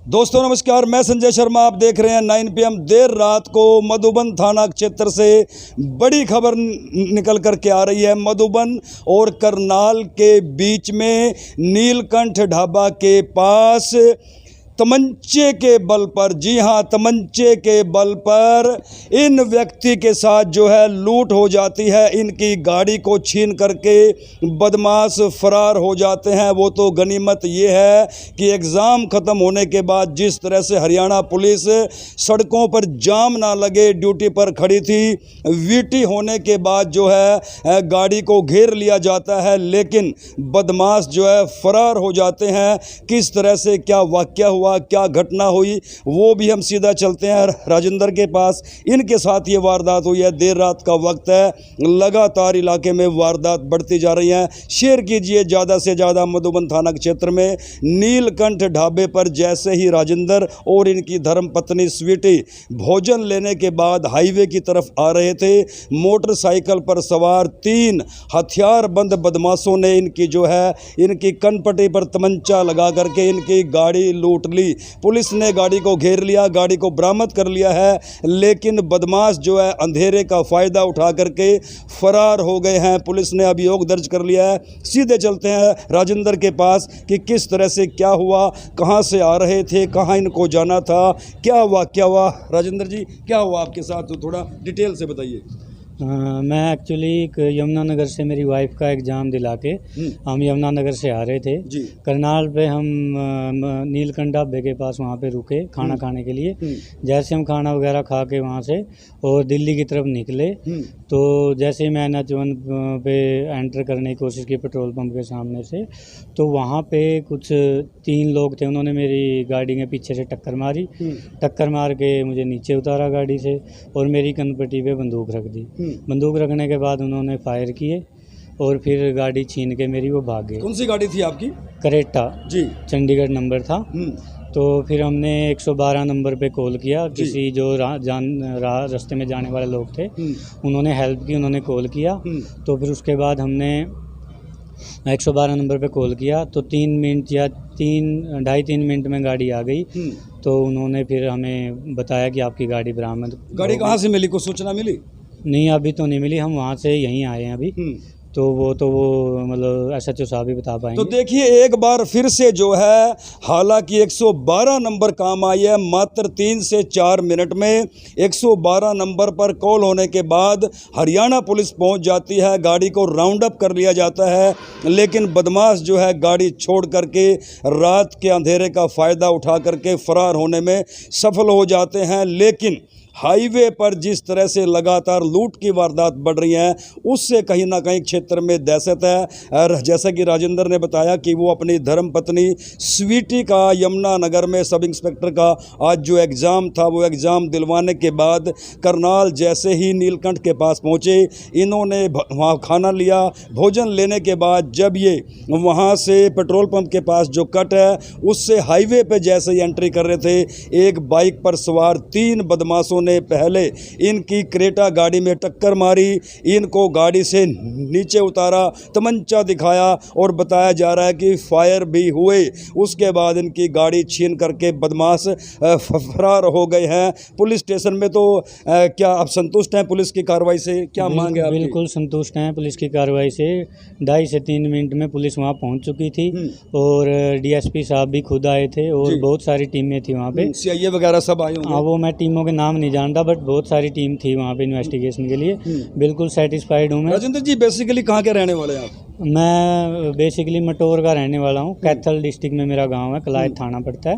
दोस्तों नमस्कार, मैं संजय शर्मा। आप देख रहे हैं 9 PM। देर रात को मधुबन थाना क्षेत्र से बड़ी खबर निकल कर के आ रही है। मधुबन और करनाल के बीच में नीलकंठ ढाबा के पास तमंचे के बल पर, जी हाँ, तमंचे के बल पर इन व्यक्ति के साथ जो है लूट हो जाती है। इनकी गाड़ी को छीन करके बदमाश फरार हो जाते हैं। वो तो गनीमत ये है कि एग्ज़ाम ख़त्म होने के बाद जिस तरह से हरियाणा पुलिस सड़कों पर जाम ना लगे ड्यूटी पर खड़ी थी, वीटी होने के बाद जो है गाड़ी को घेर लिया जाता है, लेकिन बदमाश जो है फरार हो जाते हैं। किस तरह से क्या वाक़या हुआ, क्या घटना हुई, वो भी हम सीधा चलते हैं राजेंद्र के पास। इनके साथ ये वारदात हुई है। देर रात का वक्त है, लगातार इलाके में वारदात बढ़ती जा रही हैं। शेयर कीजिए ज़्यादा से ज़्यादा। मधुबन थाना क्षेत्र में नीलकंठ ढाबे पर जैसे ही राजेंद्र और इनकी धर्मपत्नी स्वीटी भोजन लेने के बाद हाईवे की तरफ आ रहे थे, मोटरसाइकिल पर सवार 3 हथियारबंद बदमाशों ने इनकी कनपट्टी पर तमंचा लगा करके इनकी गाड़ी लूट ली। पुलिस ने गाड़ी को घेर लिया, गाड़ी को बरामद कर लिया है, लेकिन बदमाश जो है अंधेरे का फ़ायदा उठा करके फरार हो गए हैं। पुलिस ने अभियोग दर्ज कर लिया है। सीधे चलते हैं राजेंद्र के पास कि किस तरह से क्या हुआ, कहां से आ रहे थे, कहां इनको जाना था, क्या वाक़या हुआ। राजेंद्र जी, क्या हुआ आपके साथ, तो थोड़ा डिटेल से बताइए। मैं एक्चुअली यमुनानगर से मेरी वाइफ का एग्ज़ाम दिला के हम यमुनानगर से आ रहे थे जी। करनाल पे हम नीलकंठ ढाबे के पास वहाँ पे रुके खाना खाने के लिए। जैसे हम खाना वगैरह खा के वहाँ से और दिल्ली की तरफ निकले, तो जैसे ही मैं NH1 पे एंटर करने की कोशिश की पेट्रोल पंप के सामने से, तो वहाँ पे कुछ 3 लोग थे। उन्होंने मेरी गाड़ी के पीछे से टक्कर मारी। टक्कर मार के मुझे नीचे उतारा गाड़ी से और मेरी कनपट्टी पे बंदूक रख दी। बंदूक रखने के बाद उन्होंने फायर किए और फिर गाड़ी छीन के मेरी वो भाग गए। कौन सी गाड़ी थी आपकी? करेटा जी, चंडीगढ़ नंबर था। तो फिर हमने 112 नंबर पे कॉल किया। किसी जो रास्ते में जाने वाले लोग थे, उन्होंने हेल्प की, उन्होंने कॉल किया। तो फिर उसके बाद हमने 112 नंबर पे कॉल किया, तो 3 मिनट या 2.5-3 मिनट में गाड़ी आ गई। तो उन्होंने फिर हमें बताया कि आपकी गाड़ी बरामद। गाड़ी कहाँ से मिली, कुछ सूचना मिली? नहीं, अभी तो नहीं मिली। हम वहाँ से यहीं आए हैं अभी। तो वो मतलब SHO साहब ही बता पाएंगे। तो देखिए, एक बार फिर से जो है, हालांकि 112 नंबर काम आई है मात्र 3 से 4 मिनट में। 112 नंबर पर कॉल होने के बाद हरियाणा पुलिस पहुंच जाती है, गाड़ी को राउंड अप कर लिया जाता है, लेकिन बदमाश जो है गाड़ी छोड़ करके रात के अंधेरे का फ़ायदा उठा करके फरार होने में सफल हो जाते हैं। लेकिन हाईवे पर जिस तरह से लगातार लूट की वारदात बढ़ रही हैं, उससे कहीं ना कहीं क्षेत्र में दहशत है। और जैसा कि राजेंद्र ने बताया कि वो अपनी धर्मपत्नी स्वीटी का यमुनानगर में सब इंस्पेक्टर का आज जो एग्ज़ाम था, वो एग्ज़ाम दिलवाने के बाद करनाल जैसे ही नीलकंठ के पास पहुँचे, इन्होंने वहाँ खाना लिया। भोजन लेने के बाद जब ये वहाँ से पेट्रोल पंप के पास जो कट है, उससे हाईवे पर जैसे ही एंट्री कर रहे थे, एक बाइक पर सवार 3 बदमाशों ने पहले इनकी क्रेटा गाड़ी में टक्कर मारी, इनको गाड़ी से नीचे उतारा, तमंचा दिखाया और बताया जा रहा है कि फायर भी हुए। उसके बाद इनकी गाड़ी छीन करके बदमाश फरार हो गए हैं। पुलिस स्टेशन में तो क्या आप संतुष्ट हैं पुलिस की कार्रवाई से? क्या मांग है आपकी? बिल्कुल संतुष्ट हैं पुलिस की कार्रवाई से। 2.5 से 3 मिनट में पुलिस वहाँ पहुँच चुकी थी और DSP साहब भी खुद आए थे और बहुत सारी टीमें थी वहाँ पे। CIA वगैरह सब आए होंगे? हाँ, वो मैं टीमों के नाम नहीं जानता, बट बहुत सारी टीम थी वहाँ पे इन्वेस्टिगेशन के लिए। बिल्कुल सेटिस्फाइड हूँ मैं। राजेंद्र जी, बेसिकली कहाँ के रहने वाले हैं आप? मैं बेसिकली मटोर का रहने वाला हूँ। कैथल डिस्ट्रिक्ट में मेरा गांव है, कलायत थाना पड़ता है,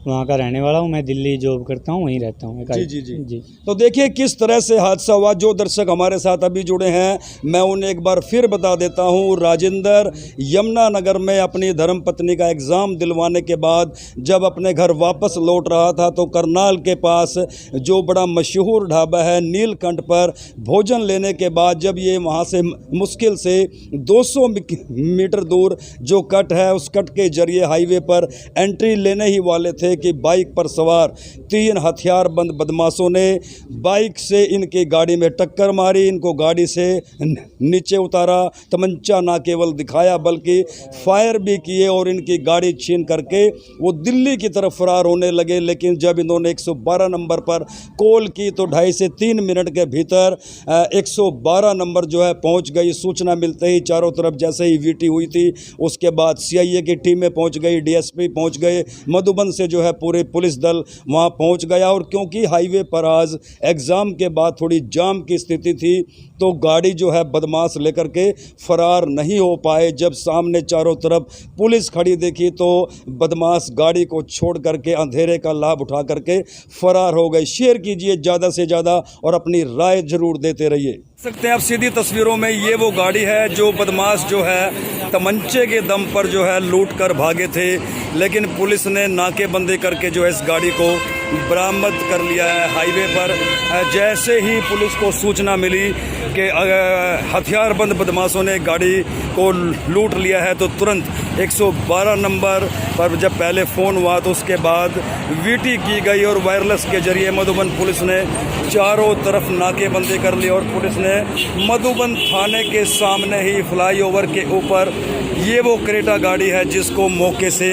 वहाँ का रहने वाला हूँ। मैं दिल्ली जॉब करता हूँ, वहीं रहता हूँ। जी। तो देखिए किस तरह से हादसा हुआ। जो दर्शक हमारे साथ अभी जुड़े हैं, मैं उन्हें एक बार फिर बता देता हूँ। राजेंद्र यमुनानगर में अपनी धर्मपत्नी का एग्ज़ाम दिलवाने के बाद जब अपने घर वापस लौट रहा था, तो करनाल के पास जो बड़ा मशहूर ढाबा है नीलकंठ पर भोजन लेने के बाद जब ये वहाँ से मुश्किल से 200 200 मीटर दूर जो कट है, उस कट के जरिए हाईवे पर एंट्री लेने ही वाले थे कि बाइक पर सवार 3 हथियारबंद बदमाशों ने बाइक से इनकी गाड़ी में टक्कर मारी, इनको गाड़ी से नीचे उतारा, तमंचा ना केवल दिखाया बल्कि फायर भी किए और इनकी गाड़ी छीन करके वो दिल्ली की तरफ फरार होने लगे। लेकिन जब इन्होंने 112 नंबर पर कॉल की तो 2.5 से 3 मिनट के भीतर 112 नंबर जो है पहुंच गई। सूचना मिलते ही चारों तरफ जैसे ही वीटी हुई थी, उसके बाद सीआईए की टीमें पहुंच गई, डीएसपी पहुंच गए, मधुबन से जो है पूरे पुलिस दल वहां पहुंच गया। और क्योंकि हाईवे पर आज एग्ज़ाम के बाद थोड़ी जाम की स्थिति थी तो गाड़ी जो है बदमाश लेकर के फरार नहीं हो पाए। जब सामने चारों तरफ पुलिस खड़ी देखी तो बदमाश गाड़ी को छोड़ करके अंधेरे का लाभ उठा करके फरार हो गए। शेयर कीजिए ज़्यादा से ज़्यादा और अपनी राय जरूर देते रहिए। सकते हैं आप सीधी तस्वीरों में, ये वो गाड़ी है जो बदमाश जो है तमंचे के दम पर जो है लूट कर भागे थे, लेकिन पुलिस ने नाकेबंदी करके जो है इस गाड़ी को बरामद कर लिया है। हाईवे पर जैसे ही पुलिस को सूचना मिली कि हथियारबंद बदमाशों ने गाड़ी को लूट लिया है तो तुरंत 112 नंबर पर जब पहले फ़ोन हुआ तो उसके बाद वीटी की गई और वायरलेस के जरिए मधुबन पुलिस ने चारों तरफ नाकेबंदी कर ली। और पुलिस ने मधुबन थाने के सामने ही फ्लाईओवर के ऊपर ये वो क्रेटा गाड़ी है जिसको मौके से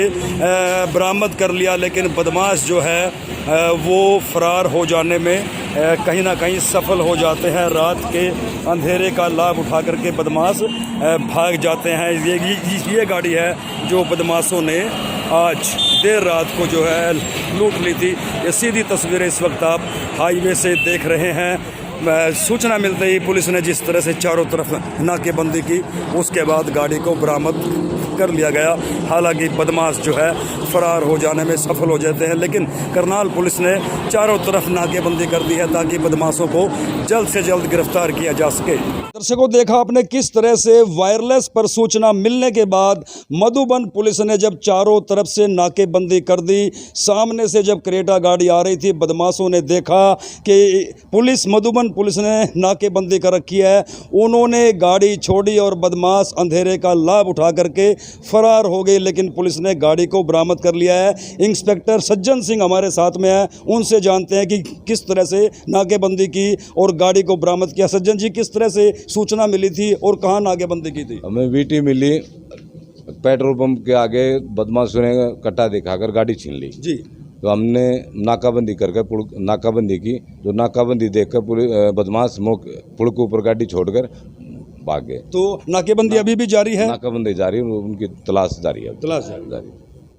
बरामद कर लिया, लेकिन बदमाश जो है वो फरार हो जाने में कहीं ना कहीं सफल हो जाते हैं। रात के अंधेरे का लाभ उठा करके बदमाश भाग जाते हैं। ये गाड़ी है जो बदमाशों ने आज देर रात को जो है लूट ली थी। ये सीधी तस्वीरें इस वक्त आप हाईवे से देख रहे हैं। सूचना मिलते ही पुलिस ने जिस तरह से चारों तरफ नाकेबंदी की, उसके बाद गाड़ी को बरामद कर लिया गया। हालांकि बदमाश जो है फरार हो जाने में सफल हो जाते हैं, लेकिन करनाल पुलिस ने चारों तरफ नाकेबंदी कर दी है ताकि बदमाशों को जल्द से जल्द गिरफ्तार किया जा सके। दर्शकों, देखा आपने किस तरह से वायरलेस पर सूचना मिलने के बाद मधुबन पुलिस ने जब चारों तरफ से नाकेबंदी कर दी, सामने से जब क्रेटा गाड़ी आ रही थी, बदमाशों ने देखा कि मधुबन पुलिस ने नाकेबंदी कर रखी है, उन्होंने गाड़ी छोड़ी और बदमाश अंधेरे का लाभ उठा करके फरार हो गए। लेकिन पुलिस ने गाड़ी को बरामद कर लिया है। इंस्पेक्टर सज्जन सिंह हमारे साथ में है, उनसे जानते हैं कि किस तरह से नाकेबंदी की और गाड़ी को बरामद किया। सज्जन जी, किस तरह से सूचना मिली थी और कहाँ नाकेबंदी की थी? हमें वीटी मिली, पेट्रोल पंप के आगे बदमाशों ने कट्टा दिखाकर गाड़ी छीन ली जी। तो हमने नाकाबंदी करके नाकाबंदी की। जो नाकाबंदी देखकर बदमाश पुल के ऊपर गाड़ी छोड़कर भाग गए। तो नाकेबंदी अभी भी जारी है? नाकाबंदी जारी है, उनकी तलाश जारी है। तलाश जारी।